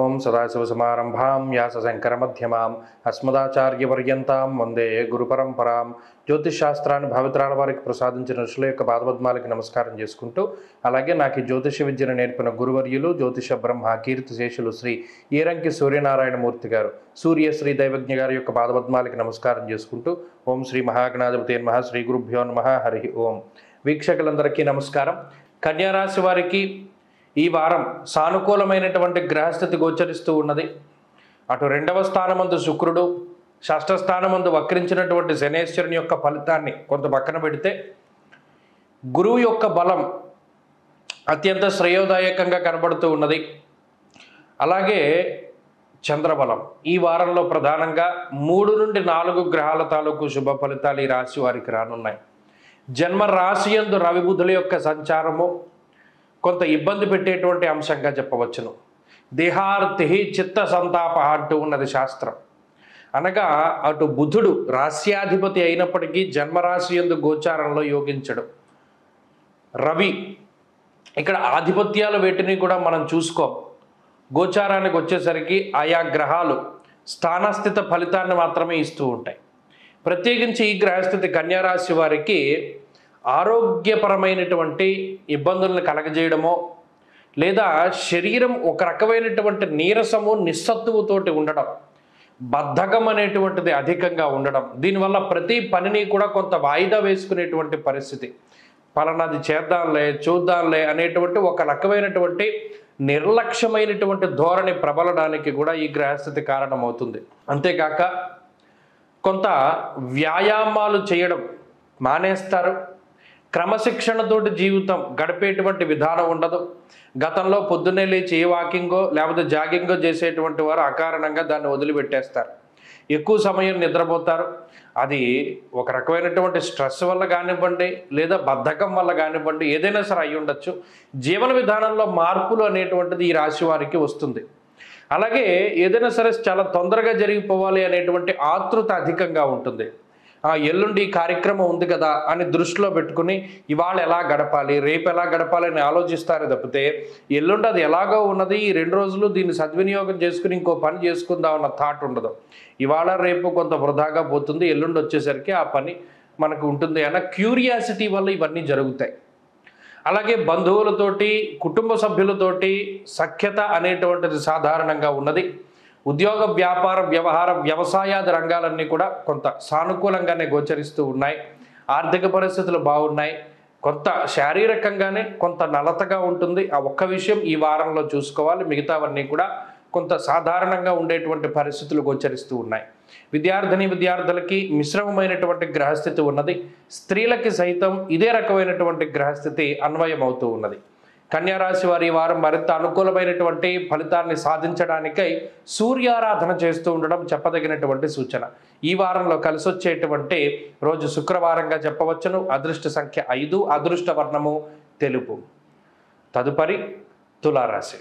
ఓం సదాశివసమారంభాం వ్యాసశంకరమధ్యమాం అస్మదాచార్యపర్యంతాం వందే గురుపరంపరాం. జ్యోతిషాస్త్రాన్ని భావితరాల వారికి ప్రసాదించిన ఋషుల యొక్క పాదపద్మాలకి నమస్కారం చేసుకుంటూ, అలాగే నాకు ఈ జ్యోతిష విద్యను నేర్పిన గురువర్యులు జ్యోతిష బ్రహ్మ కీర్తిశేషులు శ్రీ ఈరంకి సూర్యనారాయణమూర్తి గారు, సూర్యశ్రీ దైవజ్ఞ గారి యొక్క పాదపద్మాలకి నమస్కారం చేసుకుంటూ, ఓం శ్రీ మహాగణాధిపతి నమః, శ్రీ గురుభ్యో నమః, హరి ఓం. వీక్షకులందరికీ నమస్కారం. కన్యారాశి వారికి ఈ వారం సానుకూలమైనటువంటి గ్రహస్థితి గోచరిస్తూ ఉన్నది. అటు 2వ స్థానమందు శుక్రుడు, 6వ స్థానమందు వక్రించినటువంటి శనేశ్వరుని యొక్క ఫలితాన్ని కొంత పక్కన పెడితే, గురువు యొక్క బలం అత్యంత శ్రేయోదాయకంగా కనబడుతూ ఉన్నది. అలాగే చంద్రబలం ఈ వారంలో ప్రధానంగా 3 నుండి 4 గ్రహాల తాలూకు శుభ ఫలితాలు ఈ రాశి వారికి రానున్నాయి. జన్మ రాశి యందు రవి బుధుల యొక్క సంచారము కొంత ఇబ్బంది పెట్టేటువంటి అంశంగా చెప్పవచ్చును. దేహార్తి చిత్త సంతాప అంటూ ఉన్నది శాస్త్రం. అనగా అటు బుధుడు రాశ్యాధిపతి అయినప్పటికీ జన్మరాశి యందు గోచారంలో యోగించడు. రవి ఇక్కడ ఆధిపత్యాలు వేటిని కూడా మనం చూసుకోం. గోచారానికి వచ్చేసరికి ఆయా గ్రహాలు స్థానస్థిత ఫలితాన్ని మాత్రమే ఇస్తూ ఉంటాయి. ప్రత్యేకించి ఈ గ్రహస్థితి కన్యారాశి వారికి ఆరోగ్యపరమైనటువంటి ఇబ్బందులను కలగజేయడమో, లేదా శరీరం ఒక రకమైనటువంటి నీరసము నిస్సత్తువుతోటి ఉండడం, బద్ధకం అనేటువంటిది అధికంగా ఉండడం, దీనివల్ల ప్రతి పనిని కూడా కొంత వాయిదా వేసుకునేటువంటి పరిస్థితి, పలానాది చేద్దాంలే చూద్దాంలే అనేటువంటి ఒక రకమైనటువంటి నిర్లక్ష్యమైనటువంటి ధోరణి ప్రబలడానికి కూడా ఈ గ్రహస్థితి కారణమవుతుంది. అంతేకాక కొంత వ్యాయామాలు చేయడం మానేస్తారు. క్రమశిక్షణతోటి జీవితం గడిపేటువంటి విధానం ఉండదు. గతంలో పొద్దున్నే లేచి ఏ వాకింగో లేకపోతే జాగింగో చేసేటువంటి వారు అకారణంగా దాన్ని వదిలిపెట్టేస్తారు. ఎక్కువ సమయం నిద్రపోతారు. అది ఒక రకమైనటువంటి స్ట్రెస్ వల్ల కానివ్వండి, లేదా బద్ధకం వల్ల కానివ్వండి, ఏదైనా సరే అయి ఉండొచ్చు. జీవన విధానంలో మార్పులు అనేటువంటిది ఈ రాశి వారికి వస్తుంది. అలాగే ఏదైనా సరే చాలా తొందరగా జరిగిపోవాలి అనేటువంటి ఆతృత అధికంగా ఉంటుంది. ఎల్లుండి ఈ కార్యక్రమం ఉంది కదా అని దృష్టిలో పెట్టుకుని ఇవాళ ఎలా గడపాలి, రేపు ఎలా గడపాలి అని ఆలోచిస్తారు తప్పితే, ఎల్లుండి అది ఎలాగో ఉన్నది, ఈ 2 రోజులు దీన్ని సద్వినియోగం చేసుకుని ఇంకో పని చేసుకుందాం అన్న థాట్ ఉండదు. ఇవాళ రేపు కొంత వృధాగా పోతుంది, ఎల్లుండి వచ్చేసరికి ఆ పని మనకు ఉంటుంది అన్న క్యూరియాసిటీ వల్ల ఇవన్నీ జరుగుతాయి. అలాగే బంధువులతోటి, కుటుంబ సభ్యులతోటి సఖ్యత అనేటువంటిది సాధారణంగా ఉన్నది. ఉద్యోగ, వ్యాపార, వ్యవహార, వ్యవసాయాది రంగాలన్నీ కూడా కొంత సానుకూలంగానే గోచరిస్తూ ఉన్నాయి. ఆర్థిక పరిస్థితులు బాగున్నాయి. కొంత శారీరకంగానే కొంత నలతగా ఉంటుంది. ఆ ఒక్క విషయం ఈ వారంలో చూసుకోవాలి. మిగతావన్నీ కూడా కొంత సాధారణంగా ఉండేటువంటి పరిస్థితులు గోచరిస్తూ ఉన్నాయి. విద్యార్థులకి మిశ్రమమైనటువంటి గ్రహస్థితి ఉన్నది. స్త్రీలకి సైతం ఇదే రకమైనటువంటి గ్రహస్థితి అన్వయం అవుతూ ఉన్నది. కన్యారాశి వారి వారం మరింత అనుకూలమైనటువంటి ఫలితాన్ని సాధించడానికై సూర్యారాధన చేస్తూ ఉండడం చెప్పదగినటువంటి సూచన. ఈ వారంలో కలిసి వచ్చేటువంటి రోజు శుక్రవారంగా చెప్పవచ్చును. అదృష్ట సంఖ్య 5, అదృష్ట వర్ణము తెలుపు. తదుపరి తులారాశి.